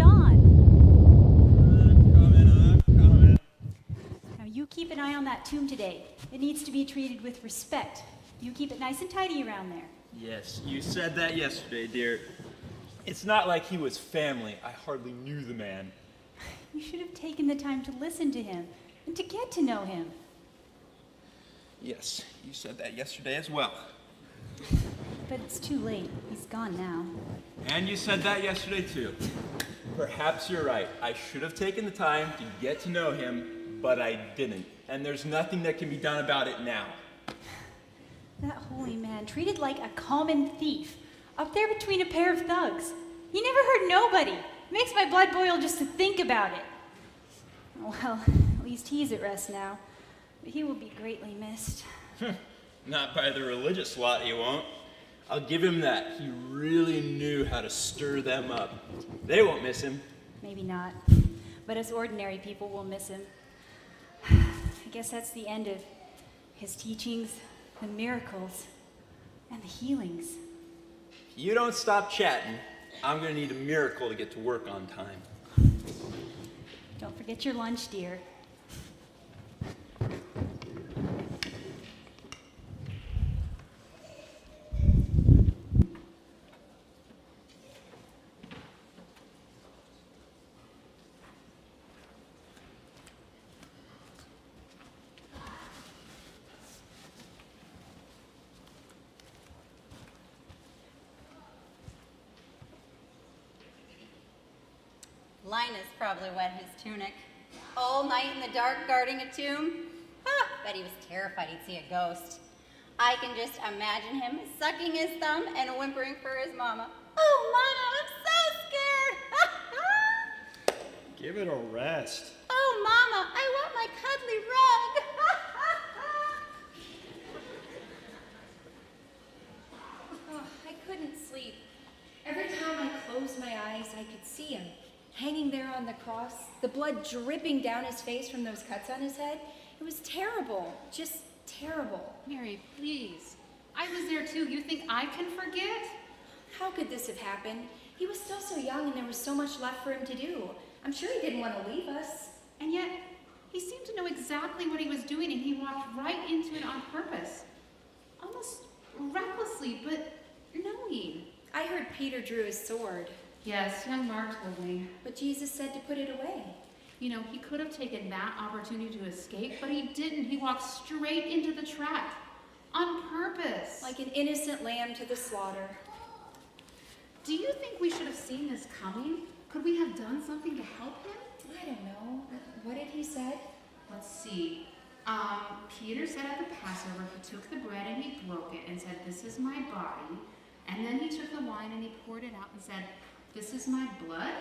gone. I'm coming. Now you keep an eye on that tomb today. It needs to be treated with respect. You keep it nice and tidy around there. Yes, you said that yesterday, dear. It's not like he was family. I hardly knew the man. You should have taken the time to listen to him and to get to know him. Yes, you said that yesterday as well. But it's too late. He's gone now. And you said that yesterday too. Perhaps you're right. I should have taken the time to get to know him, but I didn't. And there's nothing that can be done about it now. That holy man, treated like a common thief, up there between a pair of thugs. He never hurt nobody. It makes my blood boil just to think about it. Well, at least he's at rest now. But he will be greatly missed. Not by the religious lot, he won't. I'll give him that. He really knew how to stir them up. They won't miss him. Maybe not. But us ordinary people will miss him. I guess that's the end of his teachings, the miracles, and the healings. If you don't stop chatting, I'm going to need a miracle to get to work on time. Don't forget your lunch, dear. Linus probably wet his tunic. All night in the dark guarding a tomb. Bet he was terrified he'd see a ghost. I can just imagine him sucking his thumb and whimpering for his mama. Oh, Mama, I'm so scared. Give it a rest. Oh, Mama, I want my cuddly rug. Oh, I couldn't sleep. Every time I closed my eyes, I could see him, hanging there on the cross, the blood dripping down his face from those cuts on his head. It was terrible, just terrible. Mary, please. I was there too. You think I can forget? How could this have happened? He was still so young and there was so much left for him to do. I'm sure he didn't want to leave us. And yet, he seemed to know exactly what he was doing and he walked right into it on purpose. Almost recklessly, but knowing. I heard Peter drew his sword, Yes, young Mark told me. but Jesus said to put it away. You know, he could have taken that opportunity to escape, but he didn't. He walked straight into the trap. On purpose. Like an innocent lamb to the slaughter. Do you think we should have seen this coming? Could we have done something to help him? I don't know. What did he say? Let's see. Peter said at the Passover, he took the bread and he broke it and said, "This is my body." And then he took the wine and he poured it out and said, "This is my blood."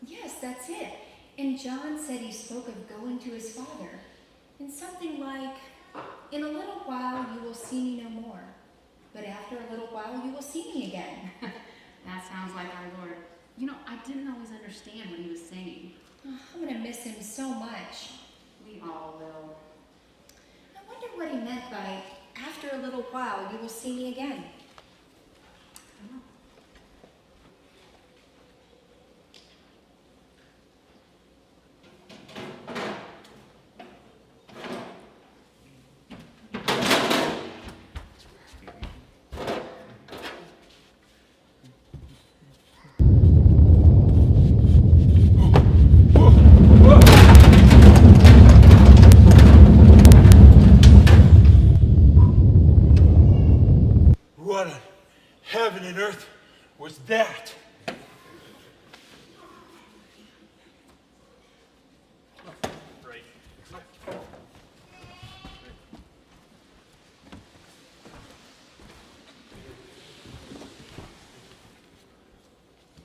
Yes, that's it. And John said he spoke of going to his Father. And something like, "In a little while you will see me no more, but after a little while you will see me again." That sounds like our Lord. You know, I didn't always understand what he was saying. Oh, I'm going to miss him so much. We all will. I wonder what he meant by, "After a little while you will see me again." What on heaven and earth was that? Right.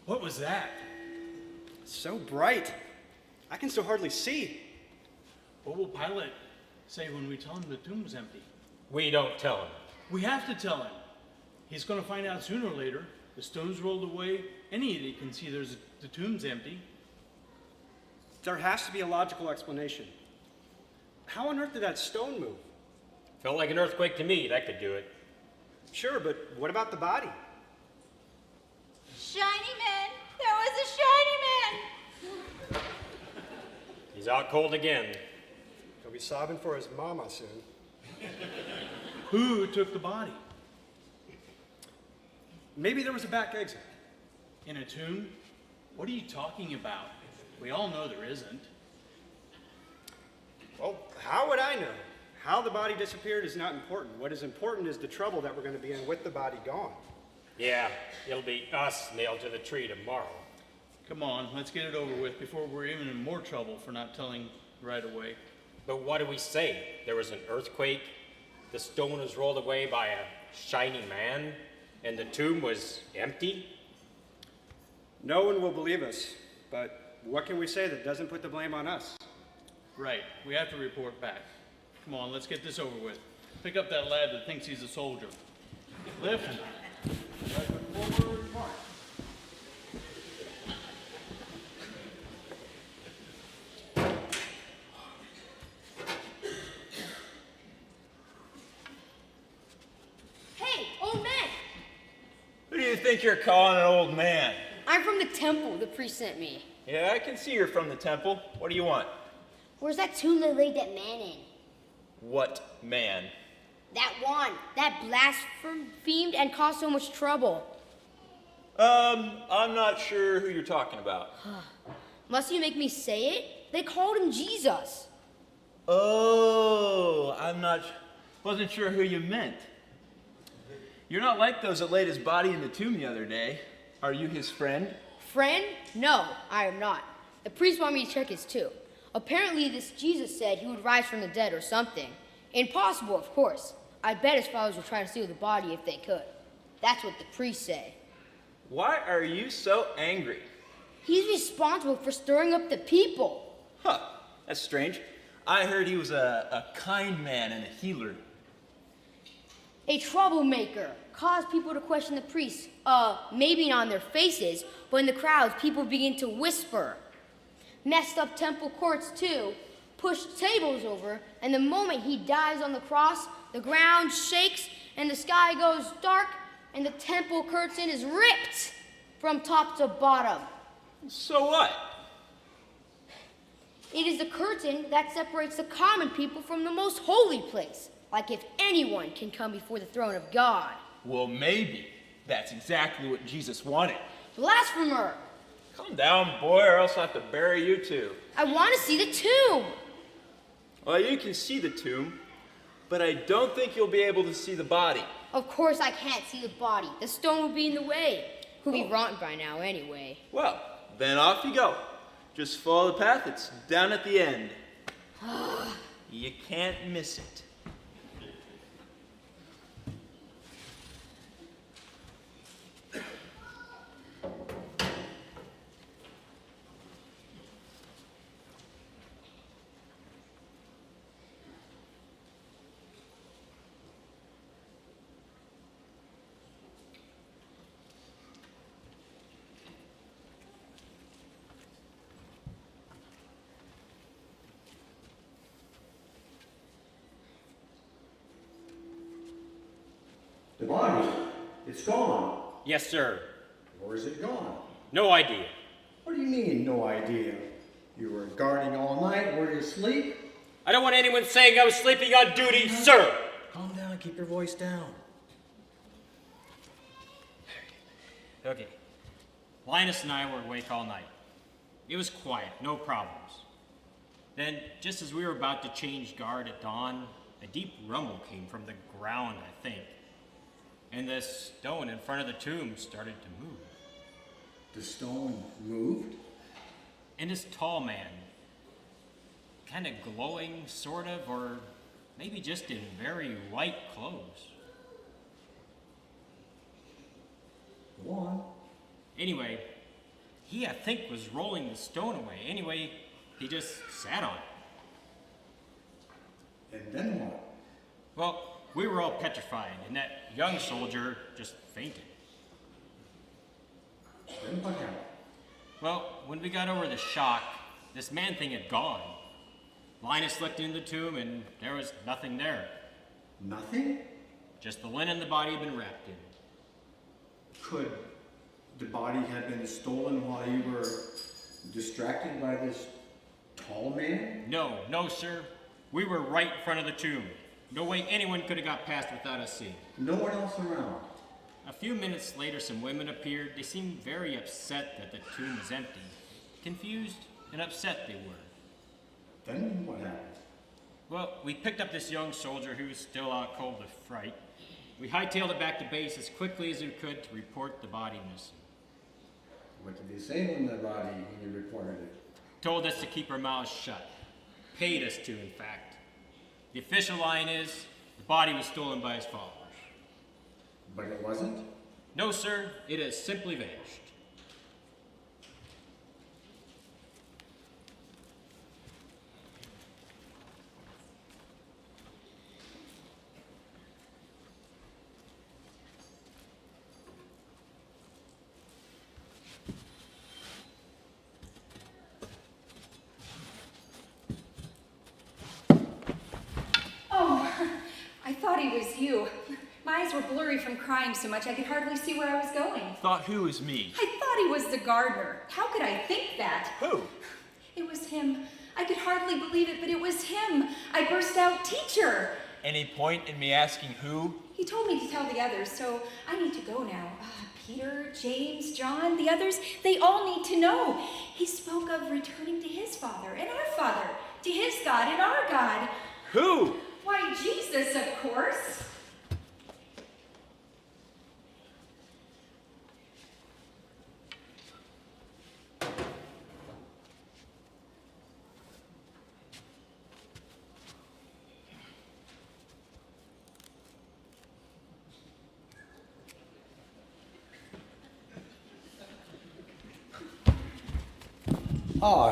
What was that? So bright. I can still hardly see. What will Pilate say when we tell him the tomb's empty? We don't tell him. We have to tell him. He's going to find out sooner or later. The stone's rolled away. Any idiot can see the tomb's empty. There has to be a logical explanation. How on earth did that stone move? Felt like an earthquake to me. That could do it. Sure, but what about the body? Shiny man! There was a shiny man! out cold again. He'll be sobbing for his mama soon. Who took the body? Maybe there was a back exit. In a tomb? What are you talking about? We all know there isn't. Well, how would I know? How the body disappeared is not important. What is important is the trouble that we're going to be in with the body gone. Yeah, it'll be us nailed to the tree tomorrow. Come on, let's get it over with before we're even in more trouble for not telling right away. But what do we say? There was an earthquake, the stone was rolled away by a shiny man, and the tomb was empty? No one will believe us, but what can we say that doesn't put the blame on us? Right, we have to report back. Come on, let's get this over with. Pick up that lad that thinks he's a soldier. Lift. Forward, march. Hey, old man! Who do you think you're calling an old man? I'm from the temple the priest sent me. Yeah, I can see you're from the temple. What do you want? Where's that tomb they laid that man in? What man? That one, that blasphemed and caused so much trouble. I'm not sure who you're talking about. Must you make me say it? They called him Jesus. Oh, wasn't sure who you meant. You're not like those that laid his body in the tomb the other day. Are you his friend? Friend? No, I am not. The priest wanted me to check his tomb. Apparently this Jesus said he would rise from the dead or something. Impossible, of course. I bet his followers would try to steal the body if they could. That's what the priests say. Why are you so angry? He's responsible for stirring up the people. Huh, that's strange. I heard he was a kind man and a healer. A troublemaker. Caused people to question the priests. Maybe not on their faces, but in the crowds, people begin to whisper. Messed up temple courts too. Pushed tables over, and the moment he dies on the cross, the ground shakes and the sky goes dark and the temple curtain is ripped from top to bottom. So what? It is the curtain that separates the common people from the most holy place, like if anyone can come before the throne of God. Well, maybe. That's exactly what Jesus wanted. Blasphemer! Calm down, boy, or else I'll have to bury you too. I want to see the tomb. Well, you can see the tomb, but I don't think you'll be able to see the body. Of course I can't see the body. The stone would be in the way. He'll be rotten by now anyway. Well, then off you go. Just follow the path, it's down at the end. You can't miss it. The body, it's gone. Yes, sir. Or is it gone? No idea. What do you mean, no idea? You were guarding all night, were you asleep? I don't want anyone saying I was sleeping on duty, sir. Calm down, keep your voice down. Okay. Linus and I were awake all night. It was quiet, no problems. Then, just as we were about to change guard at dawn, a deep rumble came from the ground, I think. And the stone in front of the tomb started to move. The stone moved? And this tall man, kind of glowing, sort of, or maybe just in very white clothes. Go on. Anyway, he, I think, was rolling the stone away. Anyway, he just sat on it. And then what? Well, we were all petrified, and that young soldier just fainted. Then what happened? Well, when we got over the shock, this man thing had gone. Linus looked into the tomb, and there was nothing there. Nothing? Just the linen the body had been wrapped in. Could the body have been stolen while you were distracted by this tall man? No, sir. We were right in front of the tomb. No way anyone could have got past without us seeing. No one else around? A few minutes later, some women appeared. They seemed very upset that the tomb was empty. Confused and upset they were. Then what happened? Well, we picked up this young soldier who was still out cold with fright. We hightailed it back to base as quickly as we could to report the body missing. What did they say when you reported it? Told us to keep our mouths shut. Paid us to, in fact. The official line is, the body was stolen by his followers. But it wasn't? No, sir, it has simply vanished. Oh, I thought he was you. My eyes were blurry from crying so much I could hardly see where I was going. Thought who was me? I thought he was the gardener. How could I think that? Who? It was him. I could hardly believe it, but it was him. I burst out, "Teacher!" Any point in me asking who? He told me to tell the others, so I need to go now. Peter, James, John, the others, they all need to know. He spoke of returning to his Father and our Father, to his God and our God. Who? Why, Jesus, of course.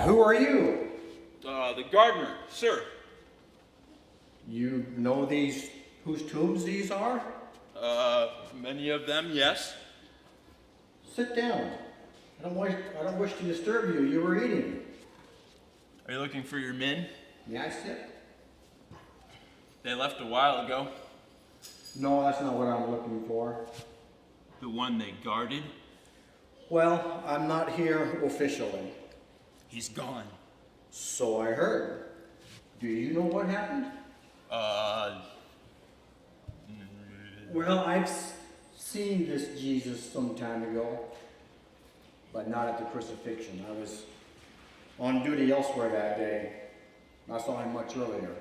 Who are you? The gardener, sir. You know whose tombs these are? Many of them, yes. Sit down. I don't wish to disturb you. You were eating. Are you looking for your men? May I sit? They left a while ago. No, that's not what I'm looking for. The one they guarded? Well, I'm not here officially. He's gone. So I heard. Do you know what happened? Well, I've seen this Jesus some time ago, but not at the crucifixion. I was on duty elsewhere that day. I saw him much earlier.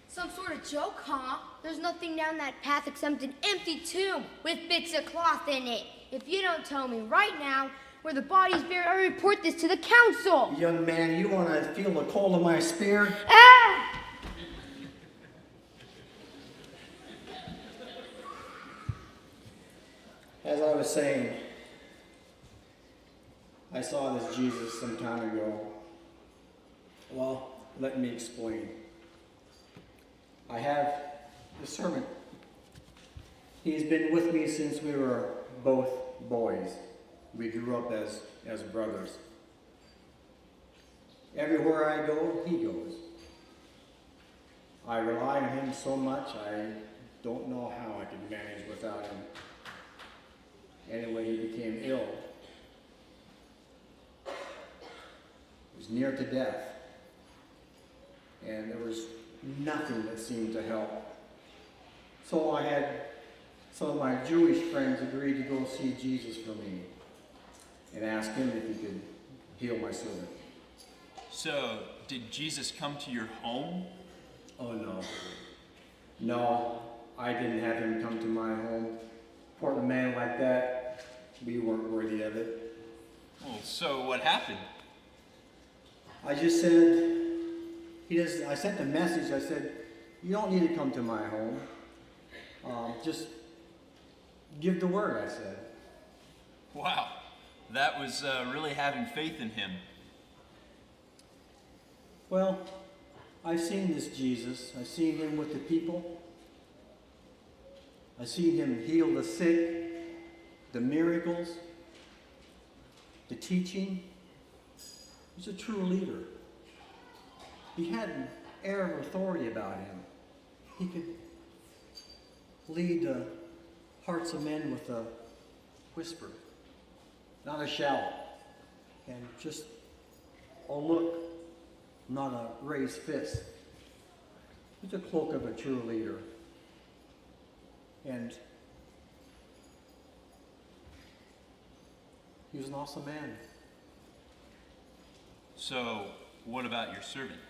Some sort of joke, huh? There's nothing down that path except an empty tomb with bits of cloth in it. If you don't tell me right now where the body's buried, I report this to the council. Young man, you want to feel the cold of my spear? Ah! As I was saying, I saw this Jesus some time ago. Well, let me explain. I have the servant. He's been with me since we were both boys. We grew up as brothers. Everywhere I go, he goes. I rely on him so much, I don't know how I could manage without him. Anyway, he became ill. He was near to death. And there was nothing that seemed to help. So I had some of my Jewish friends agree to go see Jesus for me and ask him if he could heal my servant. So, did Jesus come to your home? Oh, no. No, I didn't have him come to my home. For a man like that, we weren't worthy of it. Well, so what happened? I just said, I sent a message. I said, you don't need to come to my home. Just give the word, I said. Wow, that was really having faith in him. Well, I've seen this Jesus. I've seen him with the people. I've seen him heal the sick, the miracles, the teaching. He's a true leader. He had an air of authority about him. He could lead the hearts of men with a whisper. not a shout, and just a look, not a raised fist. He's a cloak of a true leader. And he was an awesome man. So, what about your servant?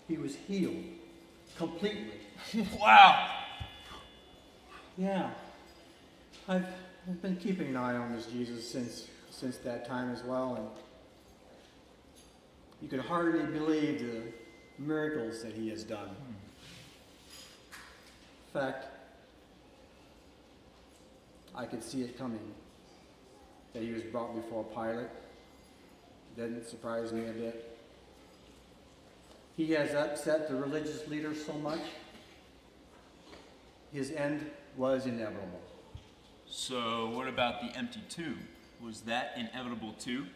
He was healed completely. Wow! Yeah. I've been keeping an eye on this Jesus since that time as well, and you can hardly believe the miracles that he has done. In fact, I could see it coming, that he was brought before Pilate. Didn't surprise me a bit. He has upset the religious leaders so much, his end was inevitable. So, what about the empty tomb? Was that inevitable too?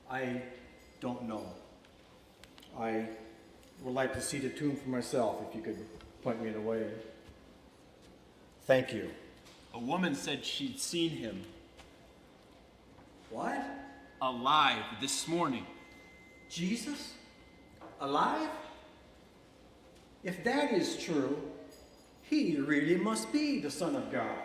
I don't know. I would like to see the tomb for myself, if you could point me the way. Thank you. A woman said she'd seen him What? alive this morning. Jesus? Alive? If that is true, he really must be the Son of God.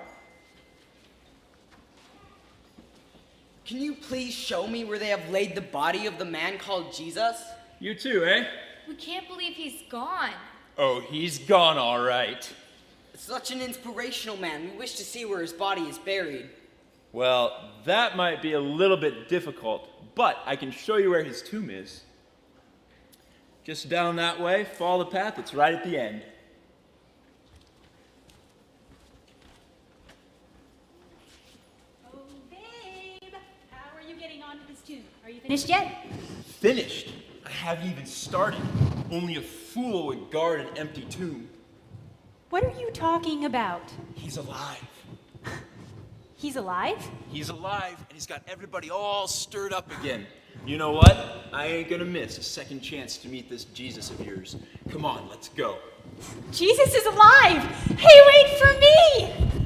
Can you please show me where they have laid the body of the man called Jesus? You too, eh? We can't believe he's gone. Oh, he's gone all right. Such an inspirational man. We wish to see where his body is buried. Well, that might be a little bit difficult, but I can show you where his tomb is. Just down that way, follow the path, it's right at the end. Oh, babe, how are you getting on to this tomb? Are you finished yet? Finished? I haven't even started. Only a fool would guard an empty tomb. What are you talking about? He's alive. He's alive? He's alive, and he's got everybody all stirred up again. You know what? I ain't gonna miss a second chance to meet this Jesus of yours. Come on, let's go. Jesus is alive! Hey, wait for me!